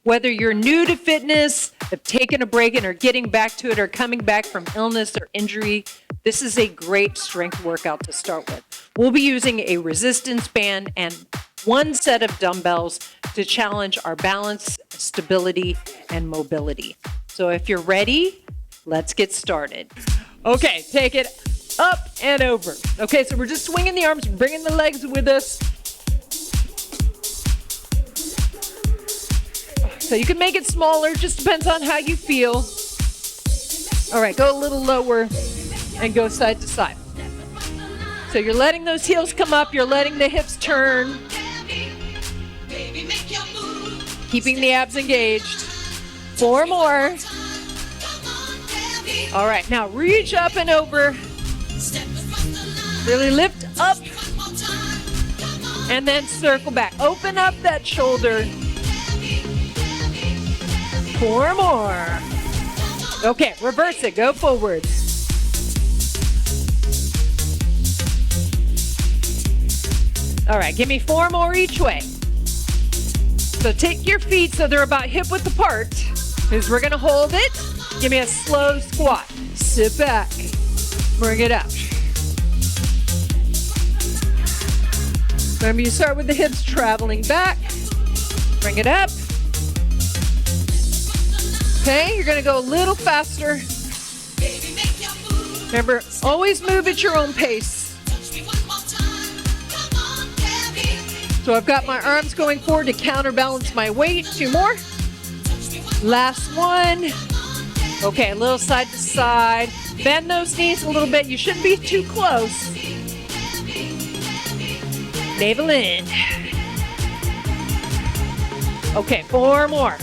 Whether you're new to fitness, have taken a break and are getting back to it, or coming back from illness or injury, this is a great strength workout to start with. We'll be using a resistance band and one set of dumbbells to challenge our balance, stability, and mobility. So if you're ready, let's get started. Okay, take it up and over. Okay, so we're just swinging the arms, bringing the legs with us. So you can make it smaller, just depends on how you feel. All right, go a little lower and go side to side. So you're letting those heels come up, you're letting the hips turn. Keeping the abs engaged. 4 more. All right, now reach up and over. Really lift up. And then circle back. Open up that shoulder. 4 more. Okay, reverse it. Go forward. All right, give me 4 more each way. So take your feet so they're about hip width apart, because we're gonna hold it. Give me a slow squat. Sit back, bring it up. Remember, you start with the hips traveling back. Bring it up. Okay, you're gonna go a little faster. Remember, always move at your own pace. So I've got my arms going forward to counterbalance my weight. 2 more. Last one. Okay, a little side to side. Bend those knees a little bit. You shouldn't be too close. Navel in. Okay, 4 more.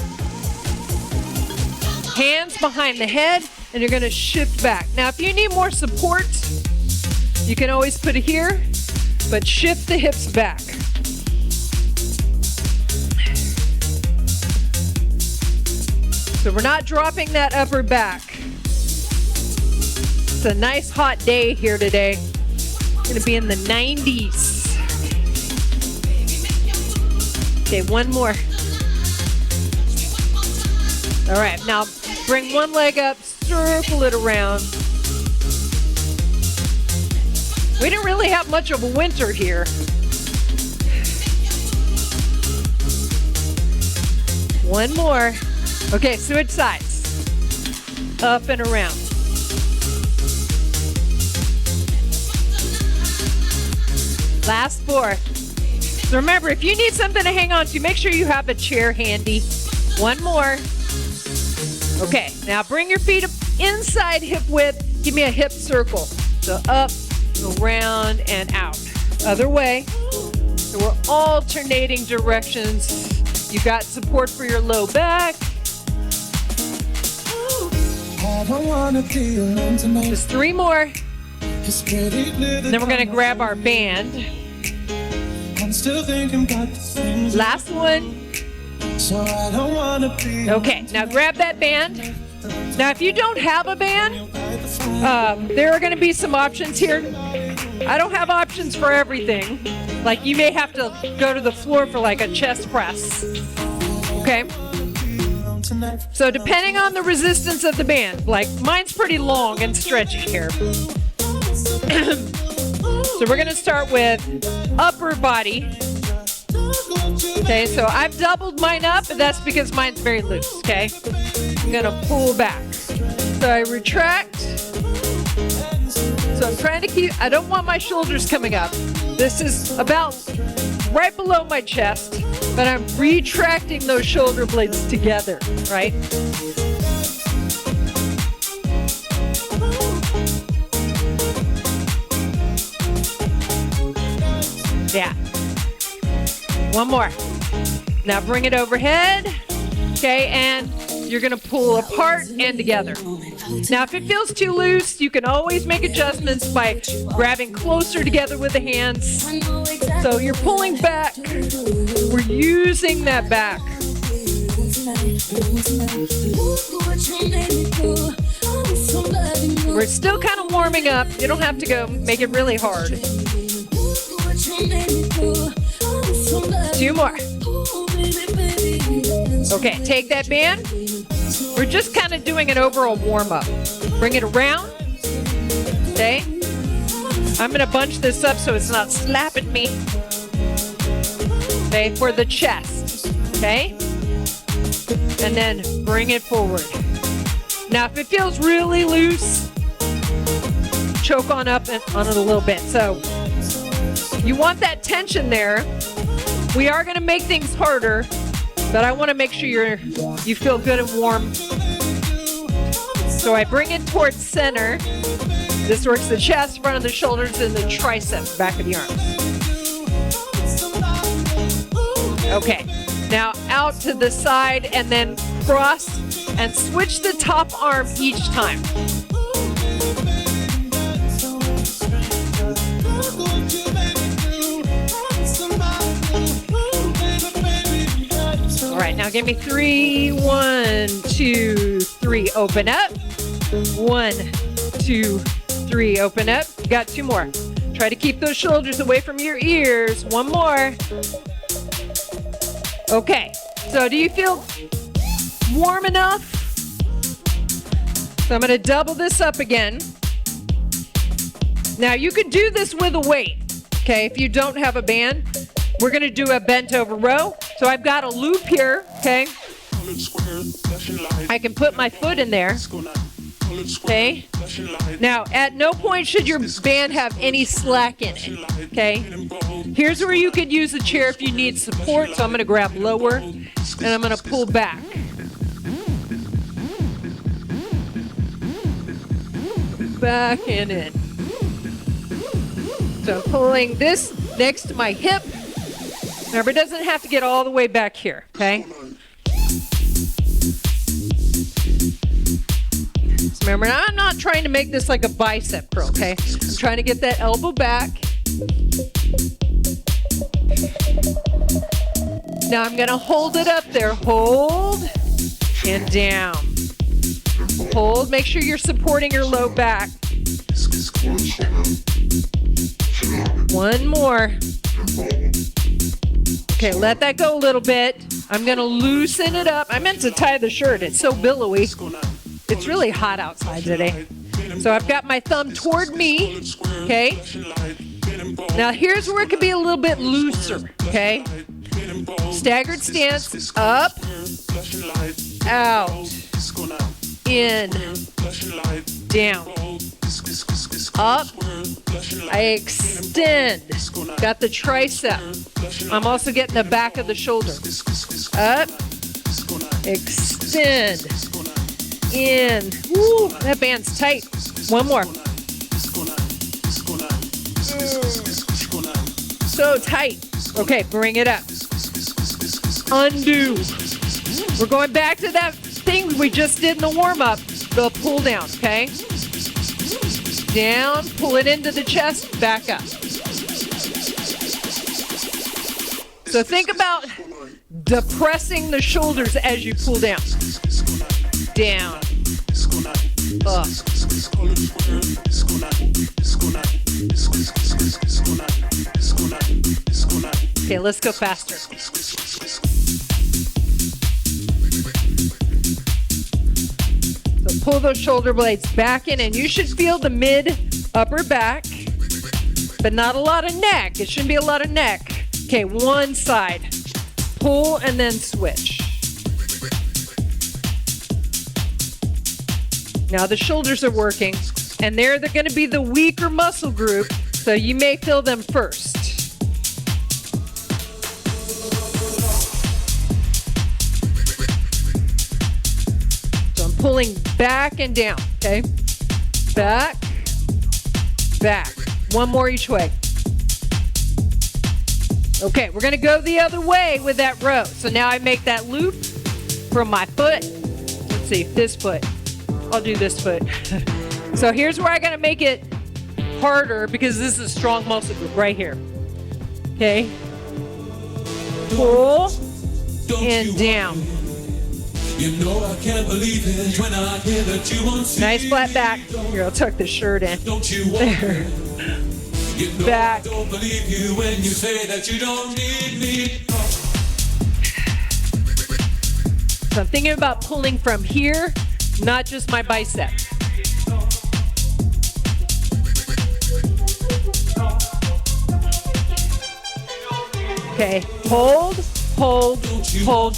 Hands behind the head, and you're gonna shift back. Now, if you need more support, you can always put it here, but shift the hips back. So we're not dropping that upper back. It's a nice hot day here today. It's gonna be in the 90s. Okay, 1 more. All right, now bring one leg up, circle it around. We didn't really have much of a winter here. 1 more. Okay, switch sides. Up and around. Last 4. So remember, if you need something to hang on to, make sure you have a chair handy. 1 more. Okay, now bring your feet up inside hip width. Give me a hip circle. So up, around, and out. Other way. So we're alternating directions. You got support for your low back. Just 3 more. Then we're going to grab our band. Last one. Okay, now grab that band. Now, if you don't have a band, there are going to be some options here. I don't have options for everything. Like, you may have to go to the floor for like a chest press. Okay? So depending on the resistance of the band, like mine's pretty long and stretchy here. So we're gonna start with upper body. Okay, so I've doubled mine up, but that's because mine's very loose, okay? I'm gonna pull back. So I retract. So I'm trying to keep, I don't want my shoulders coming up. This is about right below my chest, but I'm retracting those shoulder blades together, right? Yeah. 1 more. Now bring it overhead. Okay, and you're gonna pull apart and together. Now, if it feels too loose, you can always make adjustments by grabbing closer together with the hands. So you're pulling back. We're using that back. We're still kind of warming up. You don't have to go make it really hard. 2 more. Okay, take that band. We're just kind of doing an overall warm-up. Bring it around. Okay. I'm going to bunch this up so it's not slapping me. Okay, for the chest. Okay. And then bring it forward. Now, if it feels really loose, choke on up on it a little bit. So you want that tension there. We are going to make things harder, but I want to make sure you feel good and warm. So I bring it towards center. This works the chest, front of the shoulders, and the triceps, back of the arms. Okay, now out to the side and then cross and switch the top arm each time. All right, now give me 3. 1, 2, 3. Open up. 1, 2, 3. Open up. You got 2 more. Try to keep those shoulders away from your ears. 1 more. Okay, so do you feel warm enough? So I'm going to double this up again. Now you can do this with a weight. Okay, if you don't have a band, we're going to do a bent over row. So I've got a loop here, okay? I can put my foot in there. Okay. Now, at no point should your band have any slack in it. Okay. Here's where you could use a chair if you need support. So I'm going to grab lower and I'm going to pull back. Back and in. So I'm pulling this next to my hip. Remember, it doesn't have to get all the way back here. Okay. Remember, I'm not trying to make this like a bicep curl, okay? I'm trying to get that elbow back. Now I'm gonna hold it up there. Hold and down. Hold, make sure you're supporting your low back. 1 more. Okay, let that go a little bit. I'm gonna loosen it up. I meant to tie the shirt, it's so billowy. It's really hot outside today. So I've got my thumb toward me, okay? Now here's where it could be a little bit looser, okay? Staggered stance, up, out, in, down, up, I extend, got the tricep. I'm also getting the back of the shoulder. Up, extend, in. Woo, that band's tight. 1 more. So tight. Okay, bring it up. Undo. We're going back to that thing we just did in the warm-up. The pull down, okay? Down, pull it into the chest, back up. So think about depressing the shoulders as you pull down. Down, up. Okay, let's go faster. So pull those shoulder blades back in, and you should feel the mid upper back, but not a lot of neck. It shouldn't be a lot of neck. Okay, one side. Pull and then switch. Now the shoulders are working, and they're going to be the weaker muscle group, so you may feel them first. So I'm pulling back and down, okay? Back, back. 1 more each way. Okay, we're going to go the other way with that row. So now I make that loop from my foot. Let's see, this foot. I'll do this foot. So here's where I gotta make it harder because this is a strong muscle group right here. Okay. Pull and down. You know I can't believe it when I hear that you won't see. Nice flat back. Here, I'll tuck this shirt in. Don't you there. You know Back. I don't believe you when you say that you don't need me. So I'm thinking about pulling from here, not just my bicep. Okay, hold,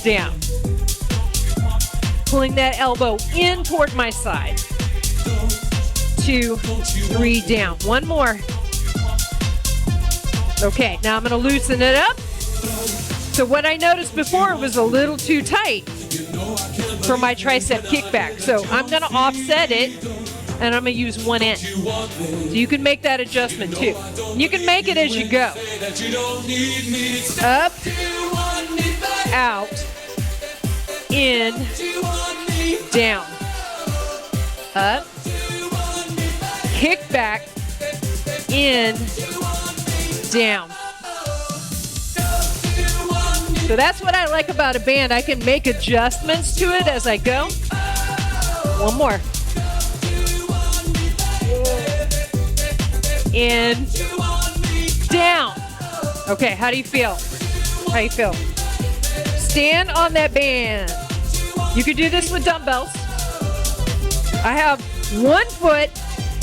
down. Pulling that elbow in toward my side. 2, 3, down. One more. Okay, now I'm gonna loosen it up. So what I noticed before was a little too tight for my tricep kickback. So I'm gonna offset it and I'm gonna use one end. So you can make that adjustment too. You can make it as you go. Up, out, in, down. Up, kick back, in, down. So that's what I like about a band. I can make adjustments to it as I go. One more. In, down. Okay, how do you feel? How do you feel? Stand on that band. You could do this with dumbbells. I have 1 foot.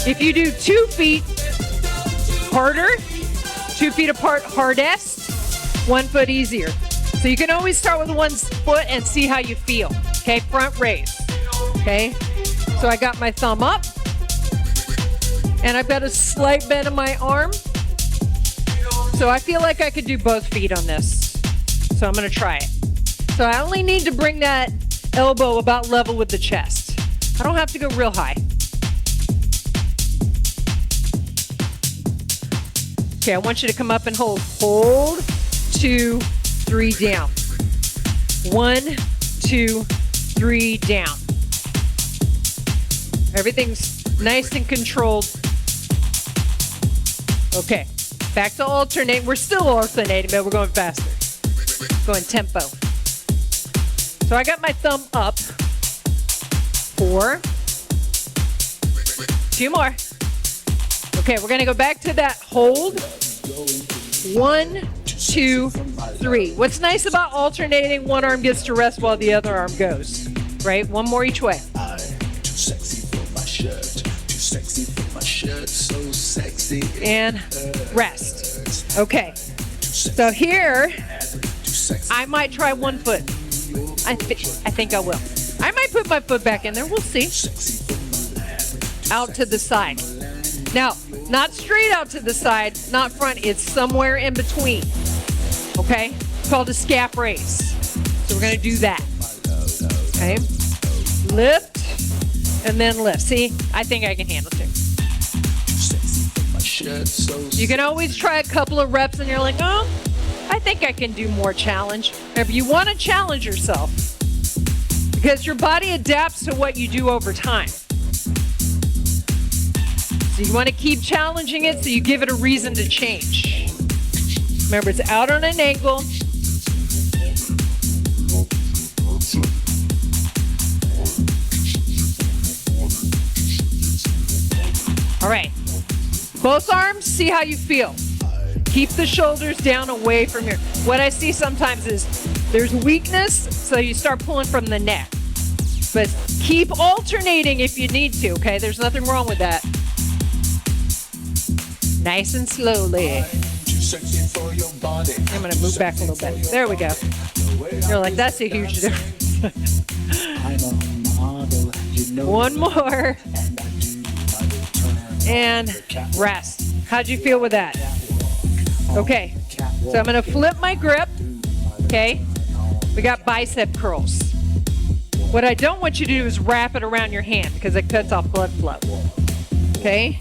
If you do 2 feet, harder. 2 feet apart, hardest. 1 foot easier. So you can always start with 1 foot and see how you feel. Okay, front raise. Okay, so I got my thumb up. And I've got a slight bend in my arm. So I feel like I could do both feet on this. So I'm gonna try it. So I only need to bring that elbow about level with the chest. I don't have to go real high. Okay, I want you to come up and hold. Hold, 2, 3, down. 1, 2, 3, down. Everything's nice and controlled. Okay, back to alternate. We're still alternating, but we're going faster. Going tempo. So I got my thumb up. 4. 2 more. Okay, we're gonna go back to that hold. 1, 2, 3. What's nice about alternating, one arm gets to rest while the other arm goes, right? One more each way. Too sexy for my shirt. Too sexy for my shirt. So sexy. And rest. Okay. So here, I might try 1 foot. I think I will. I might put my foot back in there. We'll see. Out to the side. Now, not straight out to the side, not front. It's somewhere in between. Okay? It's called a scap raise. So we're going to do that. Okay? Lift and then lift. See? I think I can handle it. You can always try a couple of reps and you're like, oh, I think I can do more challenge. If you want to challenge yourself, because your body adapts to what you do over time. So you want to keep challenging it so you give it a reason to change. Remember, it's out on an angle. All right. Both arms, see how you feel. Keep the shoulders down away from your... What I see sometimes is there's weakness, so you start pulling from the neck. But keep alternating if you need to, okay? There's nothing wrong with that. Nice and slowly. I'm going to move back a little bit. There we go. You're like, that's a huge difference. One more. And rest. How'd you feel with that? Okay. So I'm going to flip my grip. Okay. We got bicep curls. What I don't want you to do is wrap it around your hand because it cuts off blood flow. Okay.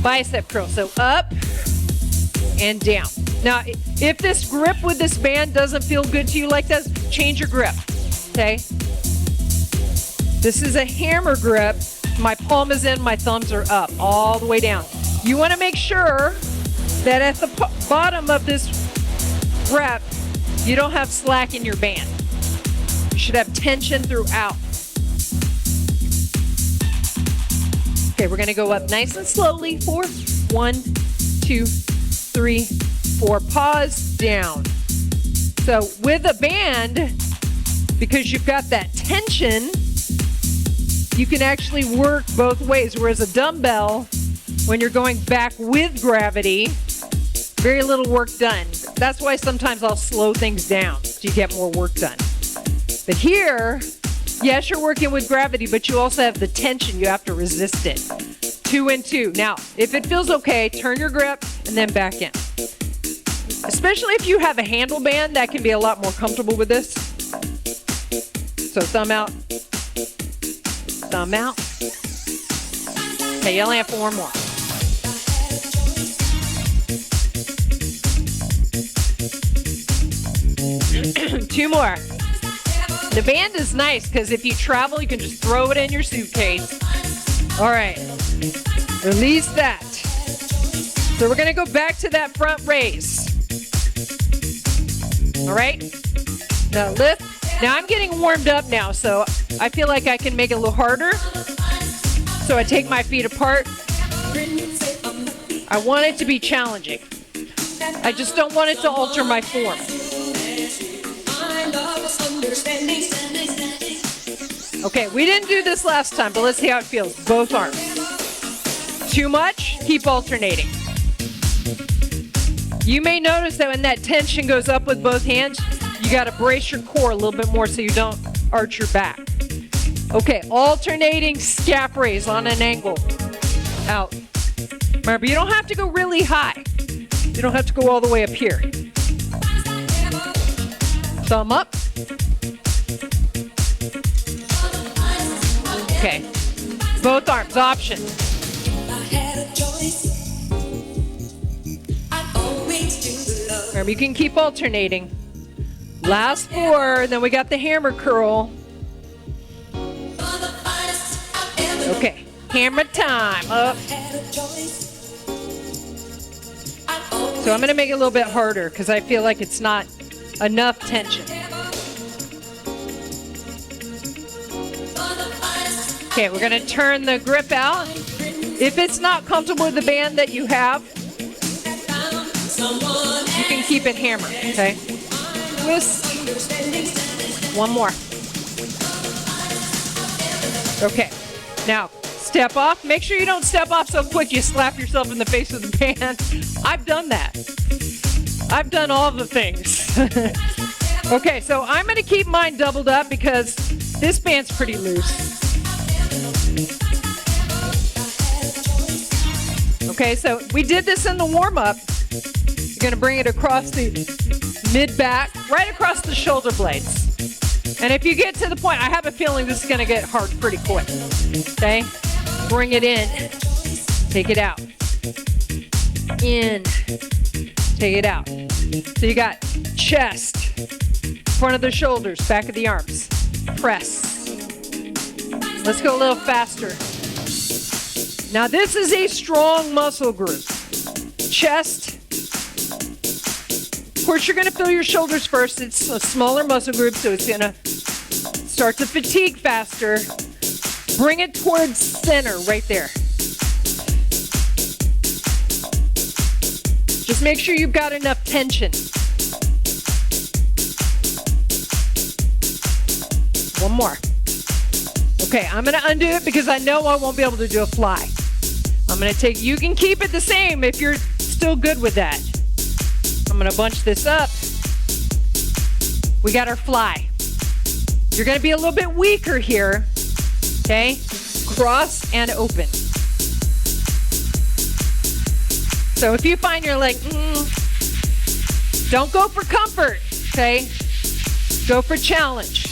Bicep curl. So up and down. Now, if this grip with this band doesn't feel good to you like this, change your grip. Okay. This is a hammer grip. My palm is in, my thumbs are up, all the way down. You want to make sure that at the bottom of this rep, you don't have slack in your band. You should have tension throughout. Okay, we're going to go up nice and slowly. 4, 1, 2, 3, 4. Pause, down. So with a band, because you've got that tension, you can actually work both ways. Whereas a dumbbell, when you're going back with gravity, very little work done. That's why sometimes I'll slow things down so you get more work done. But here, yes, you're working with gravity, but you also have the tension. You have to resist it. 2 and 2. Now, if it feels okay, turn your grip and then back in. Especially if you have a handle band, that can be a lot more comfortable with this. So thumb out. Thumb out. Okay, you only have 4 more. Two more. The band is nice because if you travel, you can just throw it in your suitcase. All right. Release that. So we're going to go back to that front raise. All right. Now lift. Now I'm getting warmed up now, so I feel like I can make it a little harder. So I take my feet apart. I want it to be challenging. I just don't want it to alter my form. Okay, we didn't do this last time, but let's see how it feels. Both arms. Too much? Keep alternating. You may notice that when that tension goes up with both hands, you got to brace your core a little bit more so you don't arch your back. Okay, alternating scap raise on an angle. Out. Remember, you don't have to go really high. You don't have to go all the way up here. Thumb up. Okay. Both arms, option. Remember, you can keep alternating. Last 4, then we got the hammer curl. Okay, hammer time, up. So I'm gonna make it a little bit harder because I feel like it's not enough tension. Okay, we're gonna turn the grip out. If it's not comfortable with the band that you have, you can keep it hammer, okay? Twist. One more. Okay, now step off. Make sure you don't step off so quick you slap yourself in the face with the band. I've done that. I've done all the things. Okay, so I'm gonna keep mine doubled up because this band's pretty loose. Okay, so we did this in the warm-up. You're gonna bring it across the mid-back, right across the shoulder blades. And if you get to the point, I have a feeling this is gonna get hard pretty quick. Okay, bring it in, take it out. In, take it out. So you got chest, front of the shoulders, back of the arms. Press. Let's go a little faster. Now this is a strong muscle group. Chest. Of course, you're going to feel your shoulders first. It's a smaller muscle group, so it's going to start to fatigue faster. Bring it towards center right there. Just make sure you've got enough tension. One more. Okay, I'm going to undo it because I know I won't be able to do a fly. I'm going to take, you can keep it the same if you're still good with that. I'm going to bunch this up. We got our fly. You're going to be a little bit weaker here. Okay? Cross and open. So if you find you're like, don't go for comfort. Okay? Go for challenge.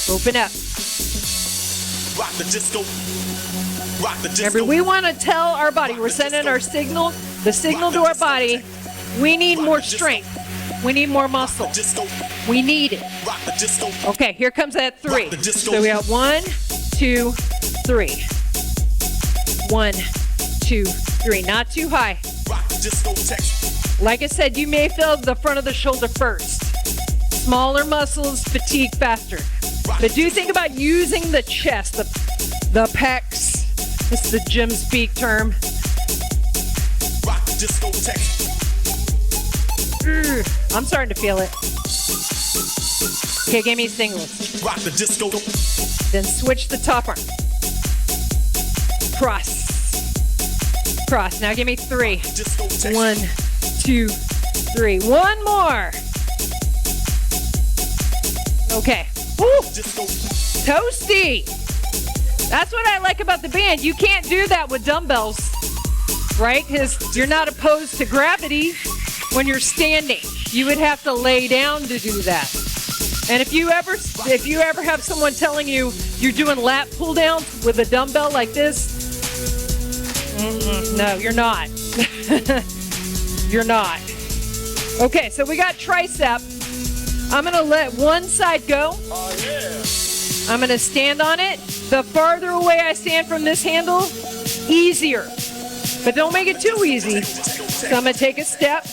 Open up. Rock the disco. Rock the disco. Remember, we want to tell our body, we're sending our signal, the signal to our body, we need more strength. We need more muscle. We need it. Okay, here comes that 3. So we got 1, 2, 3. 1, 2, 3. Not too high. Like I said, you may feel the front of the shoulder first. Smaller muscles fatigue faster. But do think about using the chest, the pecs. This is the gym speak term. I'm starting to feel it. Okay, give me singles. Rock the disco. Then switch the top arm. Cross. Cross. Now give me 3. Discotheque. 1, 2, 3. One more. Okay. Woo! Disco. Toasty. That's what I like about the band. You can't do that with dumbbells, right? Because you're not opposed to gravity when you're standing. You would have to lay down to do that. And if you ever have someone telling you you're doing lat pull downs with a dumbbell like this, no, you're not. You're not. Okay, so we got tricep. I'm gonna let one side go. Oh, yeah. I'm gonna stand on it. The farther away I stand from this handle, easier. But don't make it too easy. So I'm gonna take a step.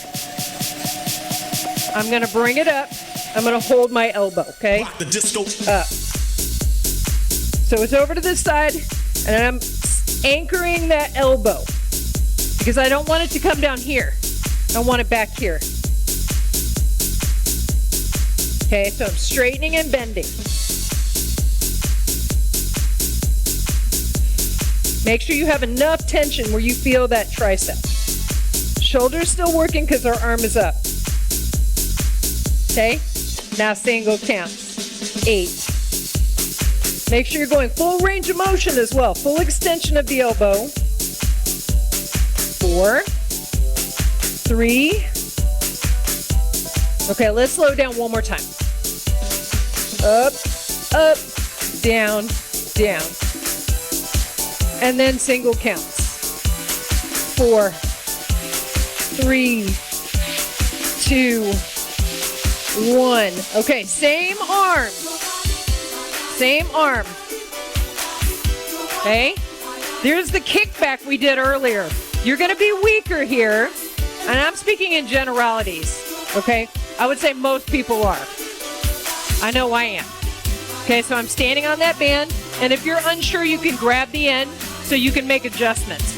I'm gonna bring it up. I'm gonna hold my elbow, okay? Rock the disco. Up. So it's over to this side, and I'm anchoring that elbow because I don't want it to come down here. I want it back here. Okay, so I'm straightening and bending. Make sure you have enough tension where you feel that tricep. Shoulder's still working because our arm is up. Okay, now single counts. 8. Make sure you're going full range of motion as well. Full extension of the elbow. 4, 3. Okay, let's slow down one more time. Up, up, down, down. And then single counts. 4, 3, 2, 1. Okay, same arm. Same arm. Okay? There's the kickback we did earlier. You're going to be weaker here. And I'm speaking in generalities. Okay? I would say most people are. I know I am. Okay, so I'm standing on that band. And if you're unsure, you can grab the end so you can make adjustments.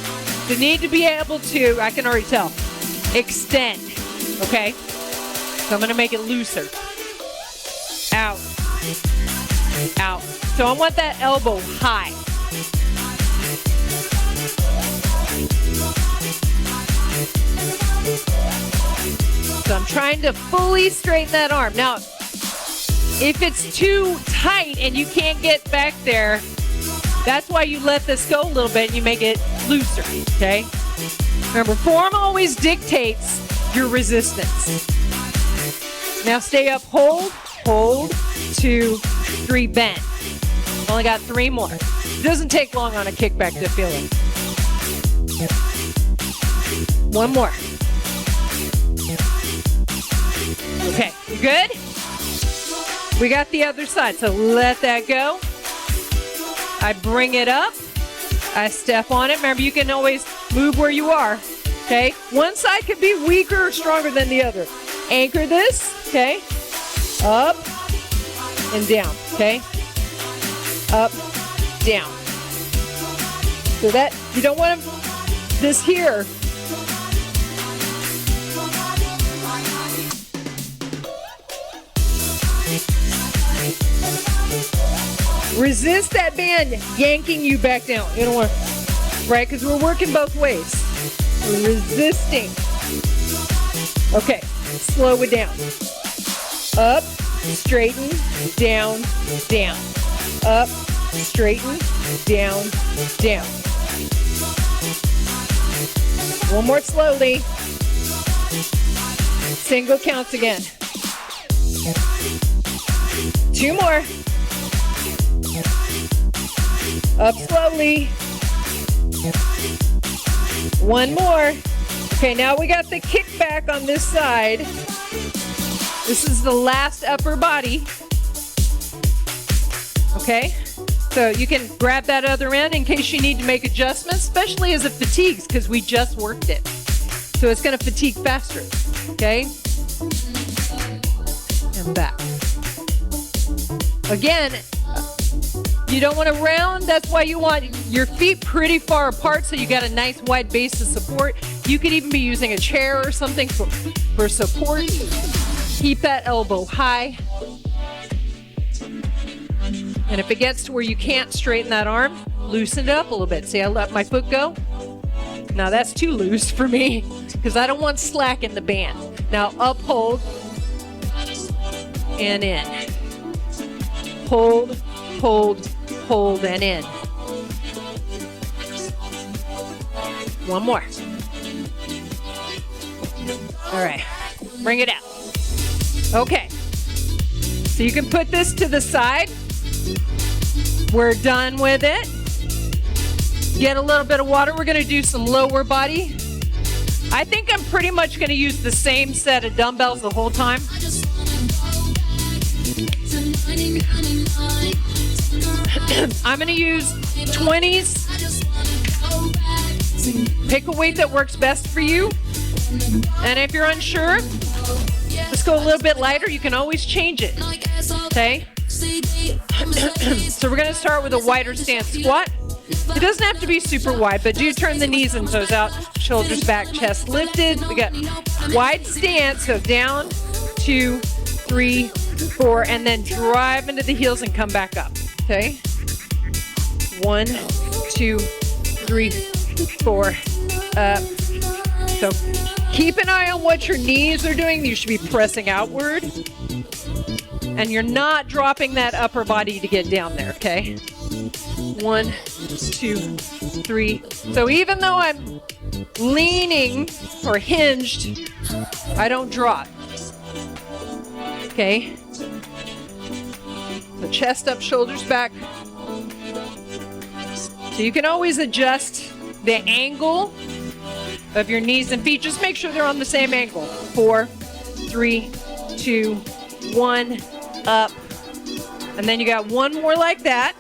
You need to be able to, I can already tell, extend. Okay? So I'm going to make it looser. Out. Out. So I want that elbow high. So I'm trying to fully straighten that arm. Now, if it's too tight and you can't get back there, that's why you let this go a little bit and you make it looser, okay? Remember, form always dictates your resistance. Now stay up, hold, 2, 3, bend. Only got 3 more. It doesn't take long on a kickback to feel it. 1 more. Okay, you good? We got the other side, so let that go. I bring it up. I step on it. Remember, you can always move where you are, okay? One side could be weaker or stronger than the other. Anchor this, okay? Up and down, okay? Up, down. So that, you don't want this here. Resist that band yanking you back down. You don't want, right? Because we're working both ways. We're resisting. Okay, slow it down. Up, straighten, down, down. Up, straighten, down, down. One more slowly. Single counts again. 2 more. Up slowly. 1 more. Okay, now we got the kickback on this side. This is the last upper body. Okay, so you can grab that other end in case you need to make adjustments, especially as it fatigues because we just worked it. So it's going to fatigue faster. Okay, and back. Again, you don't want to round. That's why you want your feet pretty far apart so you got a nice wide base of support. You could even be using a chair or something for support. Keep that elbow high. And if it gets to where you can't straighten that arm, loosen it up a little bit. See, I let my foot go. Now that's too loose for me because I don't want slack in the band. Now uphold and in. Hold, hold, hold, and in. One more. All right, bring it out. Okay, so you can put this to the side. We're done with it. Get a little bit of water. We're gonna do some lower body. I think I'm pretty much gonna use the same set of dumbbells the whole time. I'm gonna use 20s. Pick a weight that works best for you. And if you're unsure, let's go a little bit lighter. You can always change it, okay? So we're gonna start with a wider stance squat. It doesn't have to be super wide, but do turn the knees and toes out, shoulders back, chest lifted. We got wide stance, so down, 2, 3, 4, and then drive into the heels and come back up, okay? 1, 2, 3, 4, up. So keep an eye on what your knees are doing. You should be pressing outward. And you're not dropping that upper body to get down there, okay? 1, 2, 3. So even though I'm leaning or hinged, I don't drop. Okay? So chest up, shoulders back. So you can always adjust the angle of your knees and feet. Just make sure they're on the same angle. 4, 3, 2, 1, up. And then you got one more like that.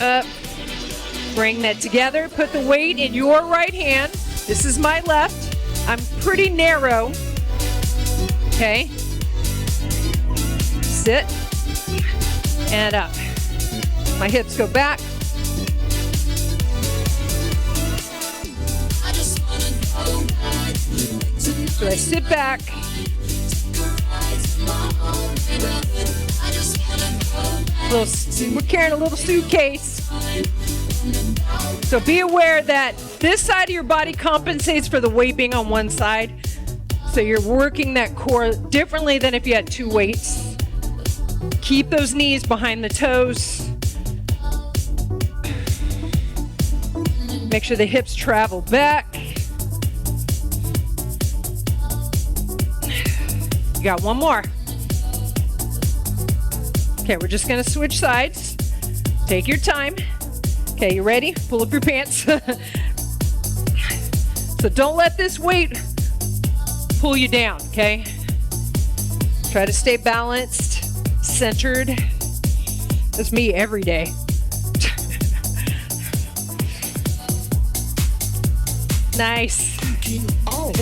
Up. Bring that together. Put the weight in your right hand. This is my left. I'm pretty narrow. Okay. Sit. And up. My hips go back. So I sit back. We're carrying a little suitcase. So be aware that this side of your body compensates for the weight being on one side. So you're working that core differently than if you had two weights. Keep those knees behind the toes. Make sure the hips travel back. You got one more. Okay, we're just gonna switch sides. Take your time. Okay, you ready? Pull up your pants. So don't let this weight pull you down, okay? Try to stay balanced, centered. That's me every day. Nice.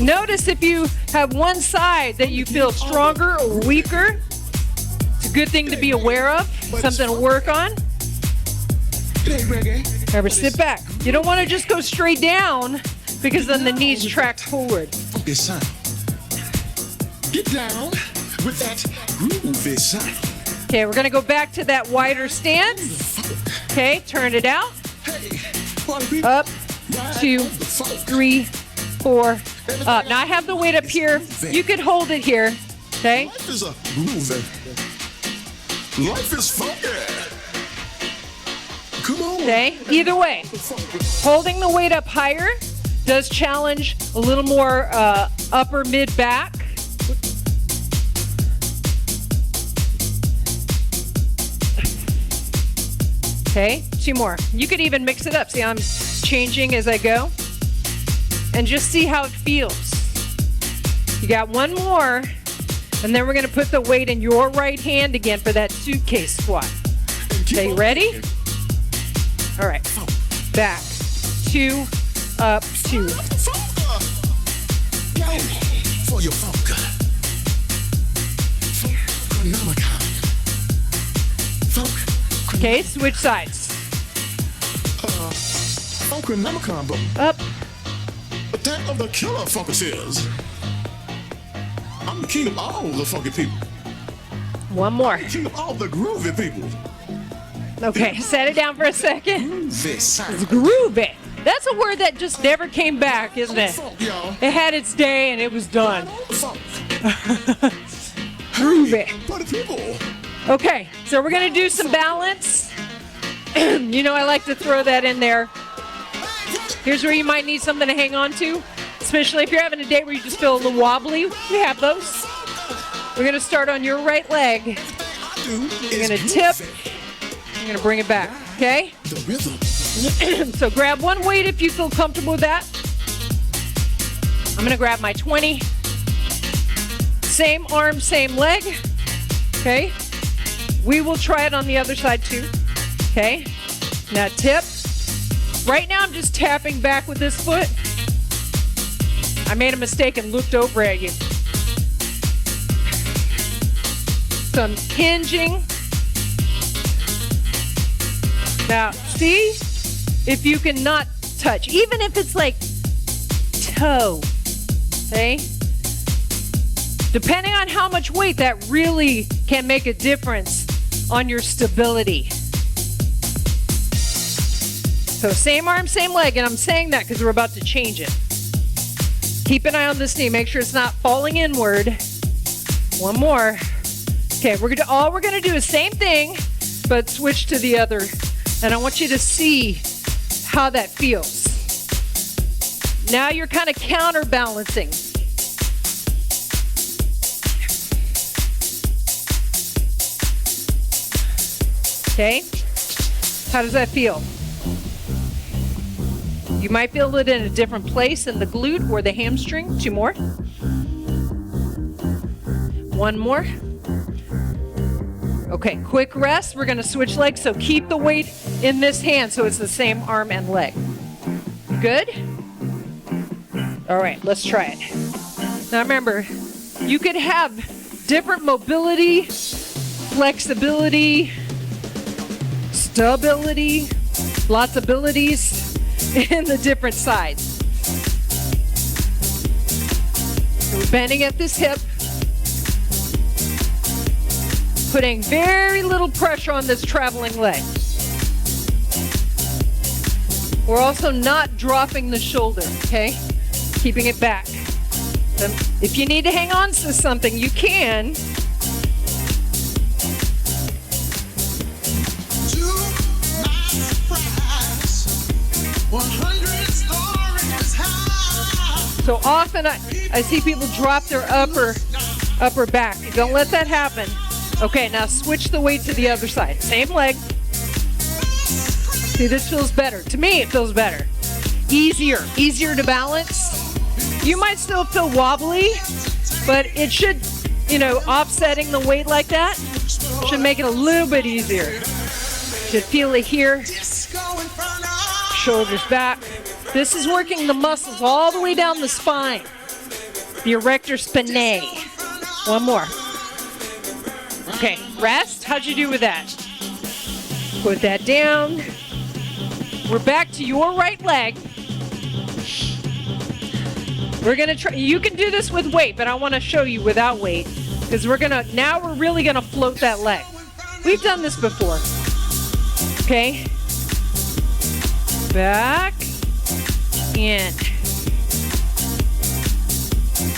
Notice if you have one side that you feel stronger or weaker. It's a good thing to be aware of, something to work on. Never sit back. You don't want to just go straight down because then the knees track forward. Get down with that groovy sound. Okay, we're going to go back to that wider stance. Okay, turn it out. Up, 2, 3, 4, up. Now I have the weight up here. You could hold it here. Okay? Life is a groovy. Life is funky. Come on. Okay, either way. Holding the weight up higher does challenge a little more upper mid back. Okay, 2 more. You could even mix it up. See, I'm changing as I go. And just see how it feels. You got one more. And then we're going to put the weight in your right hand again for that suitcase squat. Okay, ready? All right. Back. 2, up, 2. For your funk. Okay, switch sides. Up. Attack of the killer funkers is. I'm the king of all the funky people. One more. You all the groovy people. Okay, set it down for a second. This. It's groovy. That's a word that just never came back, isn't it? Funk, y'all. It had its day and it was done. Funk. Groovy. For the people. Okay, so we're gonna do some balance. You know I like to throw that in there. Here's where you might need something to hang on to, especially if you're having a day where you just feel a little wobbly. We have those. We're gonna start on your right leg. You're gonna tip. You're gonna bring it back, okay? The rhythm. So grab one weight if you feel comfortable with that. I'm gonna grab my 20. Same arm, same leg, okay? We will try it on the other side too, okay? Now tip. Right now I'm just tapping back with this foot. I made a mistake and looked over at you. So I'm hinging. Now, see if you can not touch, even if it's like toe, okay? Depending on how much weight, that really can make a difference on your stability. So same arm, same leg, and I'm saying that because we're about to change it. Keep an eye on this knee, make sure it's not falling inward. One more. Okay, all we're gonna do is same thing, but switch to the other. And I want you to see how that feels. Now you're kind of counterbalancing. Okay? How does that feel? You might feel it in a different place in the glute or the hamstring. Two more. One more. Okay, quick rest. We're gonna switch legs, so keep the weight in this hand so it's the same arm and leg. Good? All right, let's try it. Now remember, you could have different mobility, flexibility, stability, lots of abilities in the different sides. So we're bending at this hip, putting very little pressure on this traveling leg. We're also not dropping the shoulder, okay? Keeping it back. If you need to hang on to something, you can. So often I see people drop their upper back. Don't let that happen. Okay, now switch the weight to the other side. Same leg. See, this feels better. To me, it feels better. Easier to balance. You might still feel wobbly, but it should, offsetting the weight like that should make it a little bit easier. Should feel it here. Shoulders back. This is working the muscles all the way down the spine. The erector spinae. One more. Okay, rest. How'd you do with that? Put that down. We're back to your right leg. We're gonna try, you can do this with weight, but I wanna show you without weight, because now we're really gonna float that leg. We've done this before. Okay? Back, in.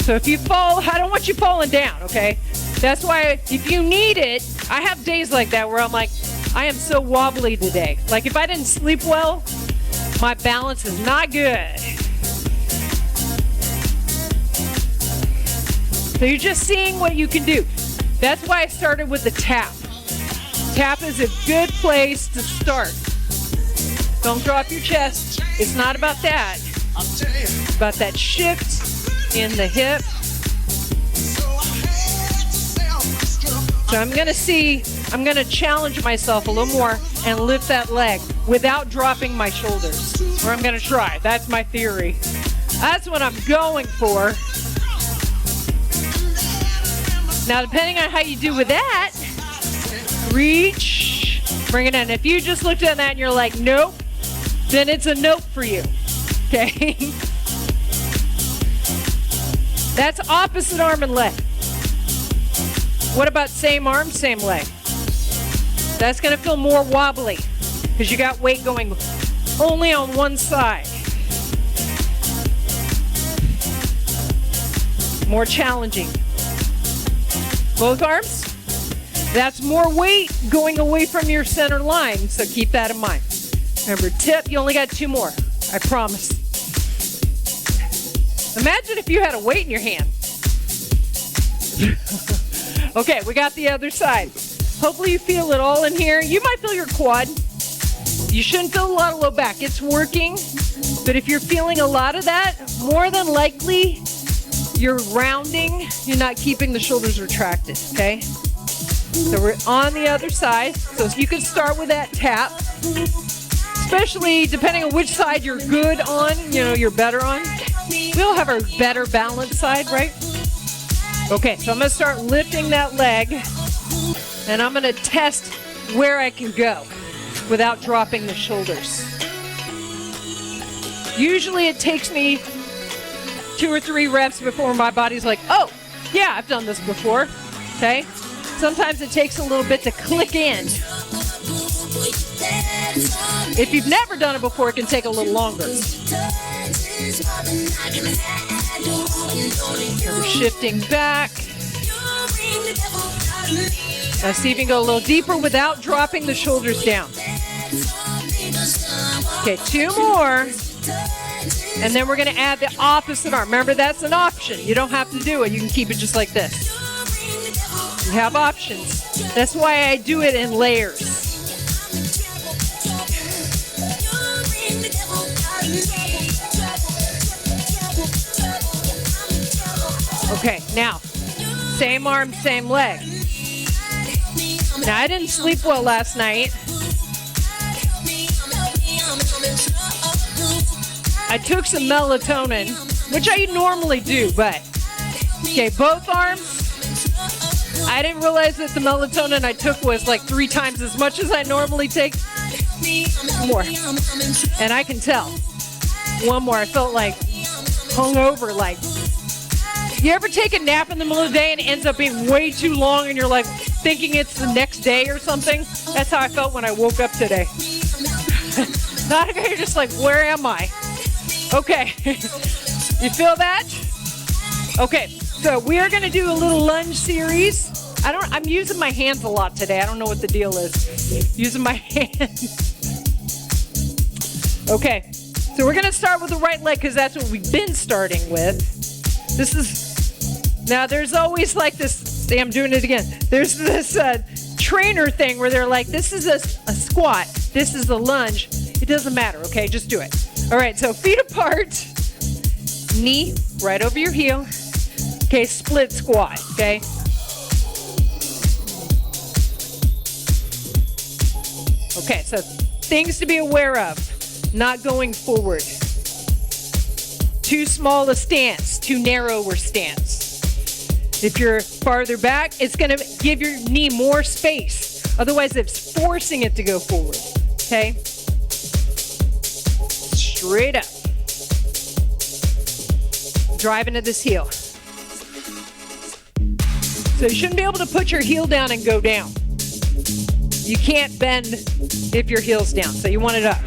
So if you fall, I don't want you falling down, okay? That's why if you need it, I have days like that where I'm like, I am so wobbly today. Like if I didn't sleep well, my balance is not good. So you're just seeing what you can do. That's why I started with the tap. Tap is a good place to start. Don't drop your chest. It's not about that. It's about that shift in the hip. So I'm gonna challenge myself a little more and lift that leg without dropping my shoulders. Or I'm gonna try. That's my theory. That's what I'm going for. Now, depending on how you do with that, reach, bring it in. If you just looked at that and you're like, nope, then it's a nope for you, okay? That's opposite arm and leg. What about same arm, same leg? That's gonna feel more wobbly because you got weight going only on one side. More challenging. Both arms? That's more weight going away from your center line, so keep that in mind. Remember, tip, you only got 2 more, I promise. Imagine if you had a weight in your hand. Okay, we got the other side. Hopefully you feel it all in here. You might feel your quad. You shouldn't feel a lot of low back. It's working, but if you're feeling a lot of that, more than likely you're rounding, you're not keeping the shoulders retracted, okay? So we're on the other side. So you can start with that tap, especially depending on which side you're good on, you're better on. We all have our better balanced side, right? Okay, so I'm gonna start lifting that leg, and I'm gonna test where I can go without dropping the shoulders. Usually it takes me 2 or 3 reps before my body's like, oh, yeah, I've done this before, okay? Sometimes it takes a little bit to click in. If you've never done it before, it can take a little longer. We're shifting back. Now see if you can go a little deeper without dropping the shoulders down. Okay, 2 more. And then we're going to add the opposite arm. Remember, that's an option. You don't have to do it. You can keep it just like this. You have options. That's why I do it in layers. Okay, now, same arm, same leg. Now, I didn't sleep well last night. I took some melatonin, which I normally do, but, okay, both arms. I didn't realize that the melatonin I took was like 3 times as much as I normally take. More. And I can tell. 1 more. I felt like hungover, like. You ever take a nap in the middle of the day and it ends up being way too long and you're like thinking it's the next day or something? That's how I felt when I woke up today. Not okay, you're just like, where am I? Okay. You feel that? Okay, so we are gonna do a little lunge series. I'm using my hands a lot today. I don't know what the deal is. Using my hands. Okay, so we're gonna start with the right leg because that's what we've been starting with. Now there's always like this, see, I'm doing it again. There's this trainer thing where they're like, this is a squat, this is a lunge. It doesn't matter, okay, just do it. All right, so feet apart, knee right over your heel. Okay, split squat, okay? Okay, so things to be aware of, not going forward. Too small a stance, too narrow a stance. If you're farther back, it's gonna give your knee more space. Otherwise, it's forcing it to go forward, okay? Straight up. Drive into this heel. So you shouldn't be able to put your heel down and go down. You can't bend if your heel's down, so you want it up.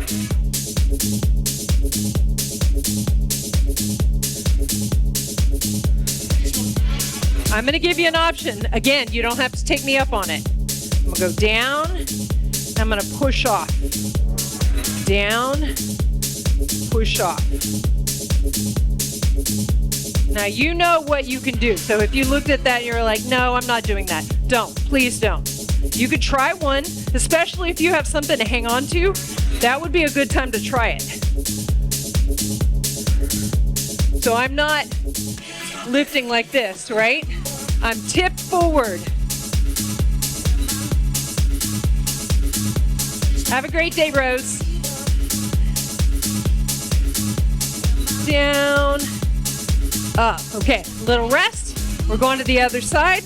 I'm going to give you an option. Again, you don't have to take me up on it. I'm going to go down. I'm going to push off. Down, push off. Now, you know what you can do. So if you looked at that and you're like, no, I'm not doing that. Don't. Please don't. You could try one, especially if you have something to hang on to. That would be a good time to try it. So I'm not lifting like this, right? I'm tipped forward. Have a great day, Rose. Down, up. Okay, little rest. We're going to the other side.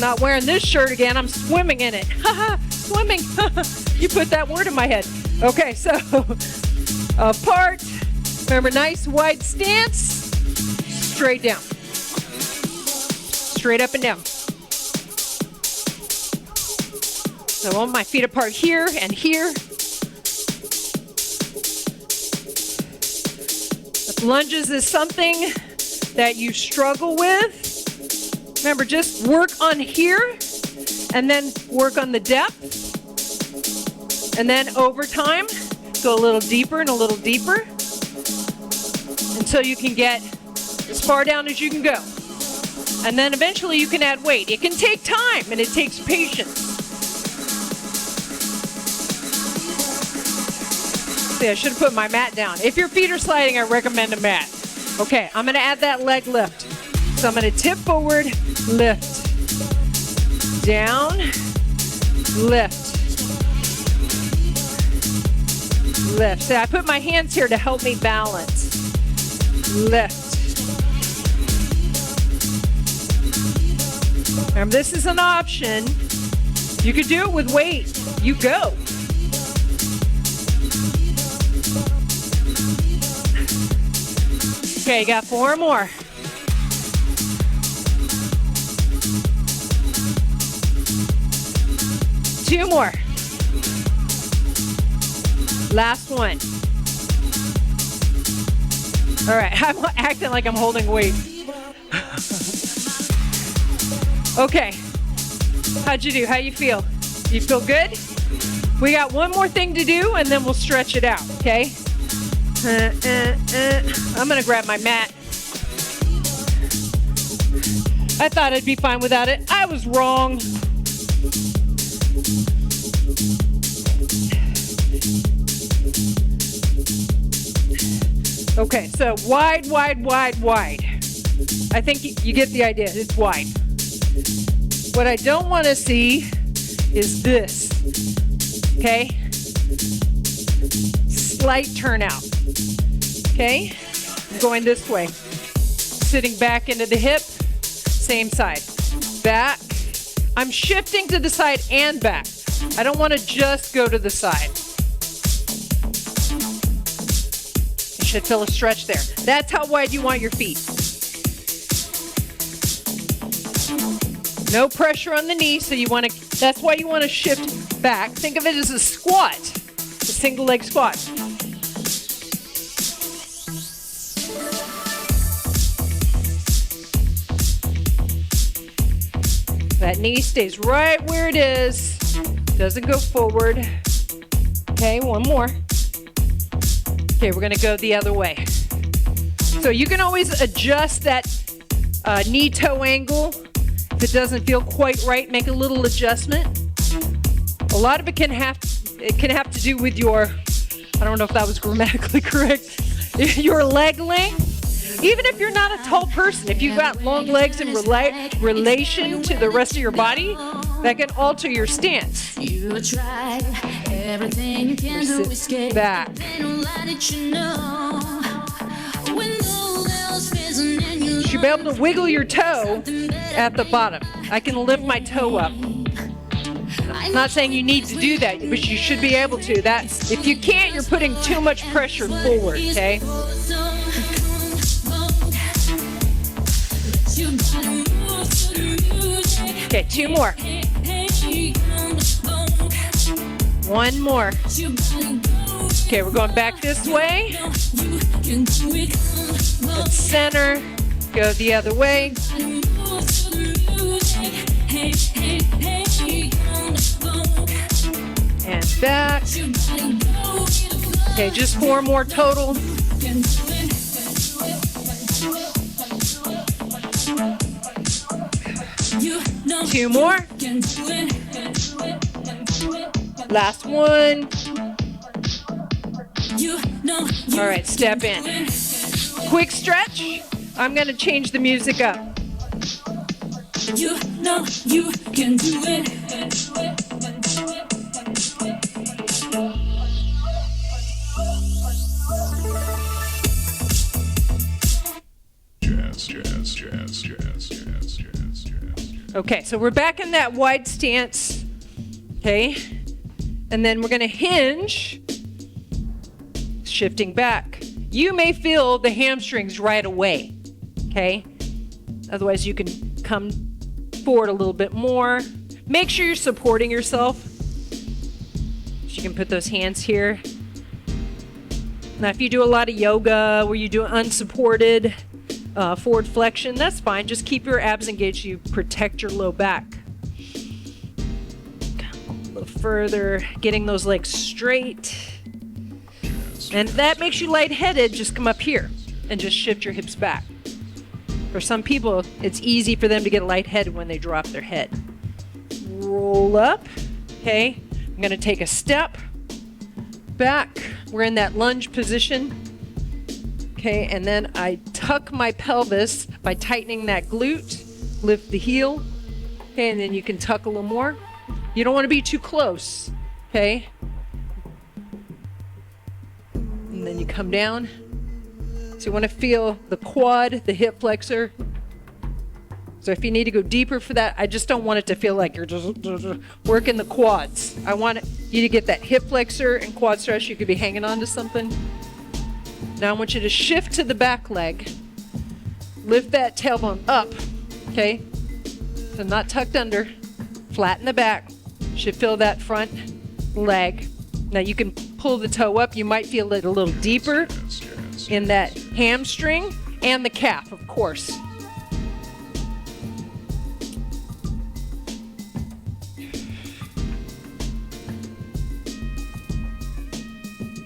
Not wearing this shirt again. I'm swimming in it. Haha, swimming. You put that word in my head. Okay, so apart. Remember, nice wide stance. Straight down. Straight up and down. So I want my feet apart here and here. If lunges is something that you struggle with, remember, just work on here and then work on the depth. And then over time, go a little deeper and a little deeper until you can get as far down as you can go. And then eventually you can add weight. It can take time and it takes patience. See, I should have put my mat down. If your feet are sliding, I recommend a mat. Okay, I'm gonna add that leg lift. So I'm gonna tip forward, lift, down, lift, lift. See, I put my hands here to help me balance. Lift. Remember, this is an option. You could do it with weight. You go. Okay, you got 4 more. Two more. Last one. All right, I'm acting like I'm holding weight. Okay, how'd you do? How you feel? You feel good? We got one more thing to do and then we'll stretch it out, okay? I'm gonna grab my mat. I thought I'd be fine without it. I was wrong. Okay, so wide, wide, wide, wide. I think you get the idea. It's wide. What I don't want to see is this. Okay? Slight turnout. Okay? I'm going this way. Sitting back into the hip. Same side. Back. I'm shifting to the side and back. I don't want to just go to the side. You should feel a stretch there. That's how wide you want your feet. No pressure on the knee, so you want to, that's why you want to shift back. Think of it as a squat, a single leg squat. That knee stays right where it is, doesn't go forward. Okay, one more. Okay, we're gonna go the other way. So you can always adjust that knee-toe angle. If it doesn't feel quite right, make a little adjustment. A lot of it can have to do with your, I don't know if that was grammatically correct, your leg length. Even if you're not a tall person, if you've got long legs in relation to the rest of your body, that can alter your stance. You tried everything you can do, escape back. You should be able to wiggle your toe at the bottom. I can lift my toe up. I'm not saying you need to do that, but you should be able to. That if you can't, you're putting too much pressure forward, okay? Okay, 2 more. 1 more. Okay, we're going back this way. Let's center. Go the other way. And back. Okay, just 4 more total. Two more. Last one. All right, step in. Quick stretch. I'm going to change the music up. You know you can do it. Okay, so we're back in that wide stance. Okay, and then we're going to hinge, shifting back. You may feel the hamstrings right away. Okay, otherwise you can come forward a little bit more. Make sure you're supporting yourself. So you can put those hands here. Now, if you do a lot of yoga where you do unsupported forward flexion, that's fine. Just keep your abs engaged. You protect your low back. A little further, getting those legs straight. And if that makes you lightheaded, just come up here and just shift your hips back. For some people, it's easy for them to get lightheaded when they drop their head. Roll up. Okay. I'm going to take a step back. We're in that lunge position. Okay, and then I tuck my pelvis by tightening that glute, lift the heel. Okay, and then you can tuck a little more. You don't want to be too close. Okay. And then you come down. So you want to feel the quad, the hip flexor. So if you need to go deeper for that, I just don't want it to feel like you're just working the quads. I want you to get that hip flexor and quad stretch. You could be hanging on to something. Now I want you to shift to the back leg. Lift that tailbone up, okay? So not tucked under. Flatten the back. Should feel that front leg. Now you can pull the toe up. You might feel it a little deeper in that hamstring and the calf, of course.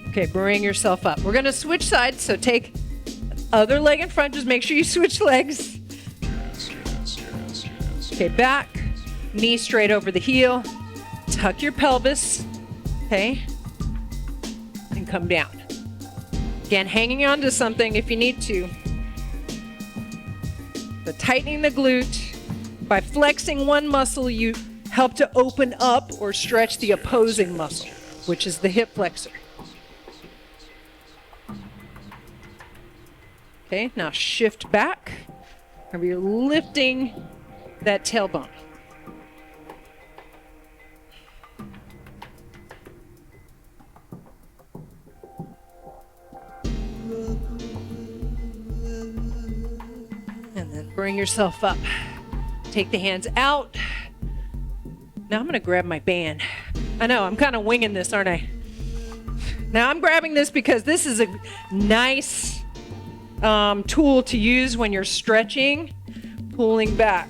Okay, bring yourself up. We're gonna switch sides, so take other leg in front. Just make sure you switch legs. Okay, back, knee straight over the heel. Tuck your pelvis, okay? And come down. Again, hanging on to something if you need to. So tightening the glute. By flexing one muscle, you help to open up or stretch the opposing muscle, which is the hip flexor. Okay, now shift back. Remember, you're lifting that tailbone. And then bring yourself up. Take the hands out. Now I'm going to grab my band. I know, I'm kind of winging this, aren't I? Now I'm grabbing this because this is a nice tool to use when you're stretching, pulling back.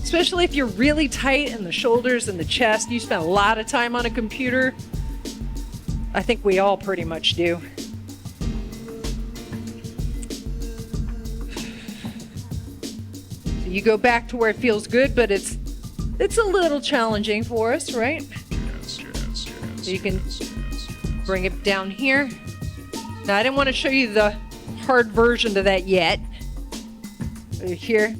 Especially if you're really tight in the shoulders and the chest. You spend a lot of time on a computer. I think we all pretty much do. So you go back to where it feels good, but it's a little challenging for us, right? So you can bring it down here. Now I didn't want to show you the hard version to that yet. Right here.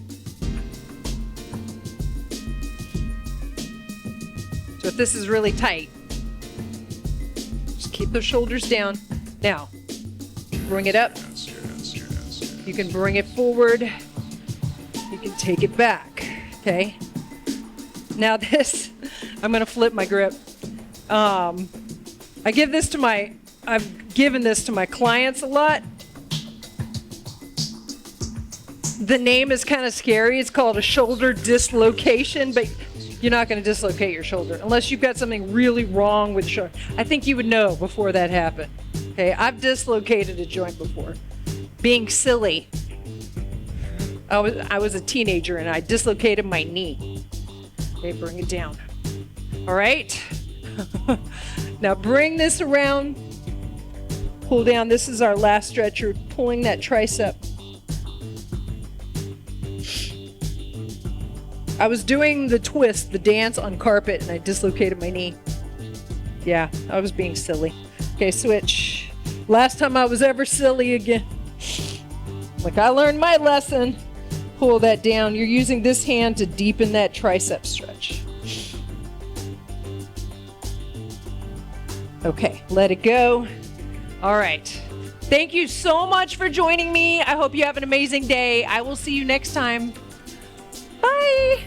So if this is really tight, just keep those shoulders down. Now, bring it up. You can bring it forward. You can take it back. Okay. Now this, I'm going to flip my grip. I've given this to my clients a lot. The name is kind of scary. It's called a shoulder dislocation, but you're not going to dislocate your shoulder unless you've got something really wrong with your shoulder. I think you would know before that happened. Okay, I've dislocated a joint before. Being silly. I was a teenager and I dislocated my knee. Okay, bring it down. All right. Now bring this around. Pull down. This is our last stretch. You're pulling that tricep. I was doing the twist, the dance on carpet, and I dislocated my knee. Yeah, I was being silly. Okay, switch. Last time I was ever silly again. Like, I learned my lesson. Pull that down. You're using this hand to deepen that tricep stretch. Okay, let it go. All right. Thank you so much for joining me. I hope you have an amazing day. I will see you next time. Bye.